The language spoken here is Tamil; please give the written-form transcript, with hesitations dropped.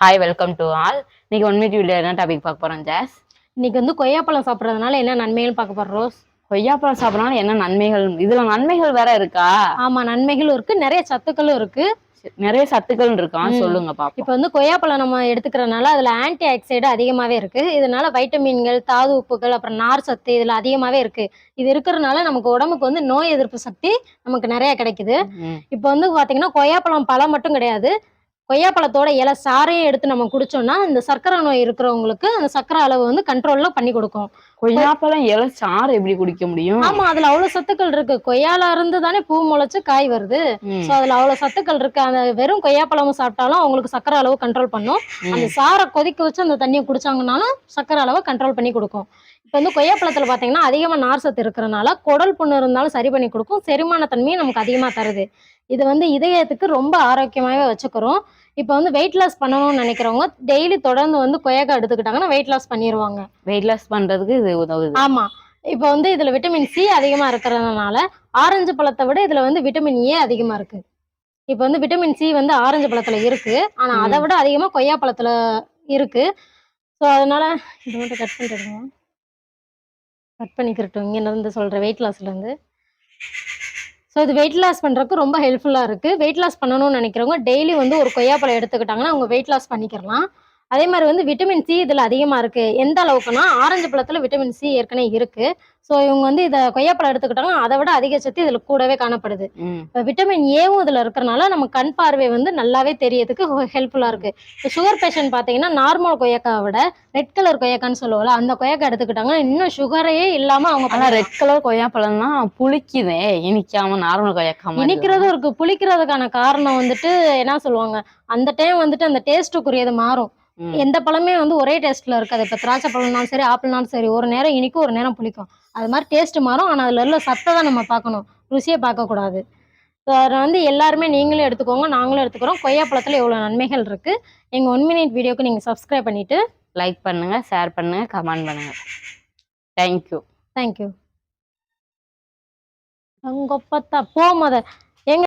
Hi welcome to all. இன்னைக்கு 1 மினிட் வீடியோ என்ன டாபிக் பார்க்க போறோம் ஜாஸ்? இன்னைக்கு வந்து கொய்யாப்பழம் சாப்பிட்றதுனால என்ன நன்மைகள் பார்க்க போறோம் ரோஸ். கொய்யாப்பழம் சாப்பிடறதுனால என்ன நன்மைகள்? இதுல நன்மைகள் வேற இருக்கா? ஆமா, நன்மைகளும் இருக்கு, நிறைய சத்துக்களும் இருக்கு. நிறைய சத்துக்கள் இருக்கா, சொல்லுங்க பாப்போம். இப்போ வந்து கொய்யாப்பழம் நம்ம எடுத்துக்கிறதுனால அதுல ஆன்டி ஆக்சைடு அதிகமாவே இருக்கு. இதனால வைட்டமின்கள், தாது உப்புகள், அப்புறம் நார் சத்து இதுல அதிகமாவே இருக்கு. இது இருக்கிறதுனால நமக்கு உடம்புக்கு வந்து நோய் எதிர்ப்பு சக்தி நமக்கு நிறைய கிடைக்குது. இப்போ வந்து பாத்தீங்கன்னா கொய்யாப்பழம் பழம் மட்டும் கிடையாது, கொய்யாப்பழத்தோட இலை சாறையும் எடுத்து நம்ம குடிச்சோம்னா இந்த சர்க்கரை நோய் இருக்கிறவங்களுக்கு அந்த சர்க்கரை அளவு வந்து கண்ட்ரோல்ல பண்ணி கொடுக்கும். கொய்யாப்பழம் இலை சாறு எப்படி குடிக்க முடியும்? ஆமா, அதுல அவ்வளவு சத்துக்கள் இருக்கு. கொய்யால இருந்து தானே பூ முளைச்சு காய் வருது. சோ அதுல அவ்வளவு சத்துக்கள் இருக்கு. அந்த வெறும் கொய்யாப்பழமும் சாப்பிட்டாலும் அவங்களுக்கு சர்க்கரை அளவு கண்ட்ரோல் பண்ணும். அந்த சாரை கொதிக்க வச்சு அந்த தண்ணியை குடிச்சாங்கன்னாலும் சர்க்கரை அளவை கண்ட்ரோல் பண்ணி கொடுக்கும். இப்ப வந்து கொய்யாப்பழத்துல பாத்தீங்கன்னா அதிகமா நார் சத்து இருக்கிறதுனால குடல் புண்ணு இருந்தாலும் சரி பண்ணி கொடுக்கும். செரிமான தன்மையும் நமக்கு அதிகமா தருது. இது வந்து இதயத்துக்கு ரொம்ப ஆரோக்கியமாவே வச்சுக்கிறோம். இப்ப வந்து வெயிட் லாஸ் பண்ணணும்னு நினைக்கிறவங்க டெய்லி தொடர்ந்து வந்து கொய்யாக்காய் எடுத்துக்கிட்டாங்கன்னா வெயிட் லாஸ் பண்ணிடுவாங்க. வெயிட் லாஸ் பண்றதுக்கு இது உதவுது. ஆமா, இப்ப வந்து இதுல விட்டமின் சி அதிகமா இருக்கிறதுனால ஆரஞ்சு பழத்தை விட இதுல வந்து விட்டமின் ஏ அதிகமா இருக்கு. இப்ப வந்து விட்டமின் சி வந்து ஆரஞ்சு பழத்துல இருக்கு, ஆனா அதை விட அதிகமா கொய்யா பழத்துல இருக்கு. ஸோ அதனால இது மட்டும் கட் பண்ணிடுங்க, கட் பண்ணிக்கிறட்டும். இங்க இருந்து சொல்ற வெயிட் லாஸ்ல இருந்து. ஸோ இது வெயிட் லாஸ் பண்றதுக்கு ரொம்ப ஹெல்ப்ஃபுல்லா இருக்கு. வெயிட் லாஸ் பண்ணணும்னு நினைக்கிறவங்க டெய்லி வந்து ஒரு கொய்யாப்பழம் எடுத்துக்கிட்டாங்கன்னா அவங்க வெயிட் லாஸ் பண்ணிக்கலாம். அதே மாதிரி வந்து விட்டமின் சி இதுல அதிகமா இருக்கு. எந்த அளவுக்குன்னா ஆரஞ்சு பழத்துல விட்டமின் சி ஏற்கனவே இருக்கு. ஸோ இவங்க வந்து இதை கொய்யாப்பழம் எடுத்துக்கிட்டாங்கன்னா அதை விட அதிக சத்து இதுல கூடவே காணப்படுது. இப்போ விட்டமின் ஏவும் இதுல இருக்கிறனால நம்ம கண் பார்வை வந்து நல்லாவே தெரியறதுக்கு ஹெல்ப்ஃபுல்லா இருக்கு. இப்போ சுகர் பேஷண்ட் பாத்தீங்கன்னா நார்மல் கொய்யாக்காவை விட ரெட் கலர் கொய்யாக்கான்னு சொல்லுவோம்ல, அந்த கொய்யாக்காய் எடுத்துக்கிட்டாங்கன்னா இன்னும் சுகரையே இல்லாம அவங்க. ஆனா ரெட் கலர் கொய்யாப்பழம்னா புளிக்குதே, இனிக்காம நார்மல் கொய்யாக்காம இனிக்கிறதும் இருக்கு. புளிக்கிறதுக்கான காரணம் வந்துட்டு என்ன சொல்லுவாங்க, அந்த டைம் வந்துட்டு அந்த டேஸ்ட்டுக்குரியது மாறும். எந்த பழமே வந்து ஒரே டேஸ்ட்ல இருக்காது. இப்ப திராட்சை பழம்னாலும் சரி, ஆப்பிள்னாலும் சரி, ஒரு நேரம் இனிக்கும், ஒரு நேரம் புளிக்கும். அது மாதிரி டேஸ்ட் மாறும். ஆனா அதுல உள்ள சத்தை தான் நம்ம பார்க்கணும், ருசியை பார்க்க கூடாது. அதை வந்து எல்லாருமே நீங்களும் எடுத்துக்கோங்க, நாங்களும் எடுத்துக்கிறோம். கொய்யாப்பழத்துல எவ்வளவு நன்மைகள் இருக்கு. எங்க 1 மினிட் வீடியோக்கு நீங்க சப்ஸ்கிரைப் பண்ணிட்டு லைக் பண்ணுங்க, ஷேர் பண்ணுங்க, கமெண்ட் பண்ணுங்க. தேங்க்யூ. தேங்க்யூ. அங்க பார்த்தா போமத எங்க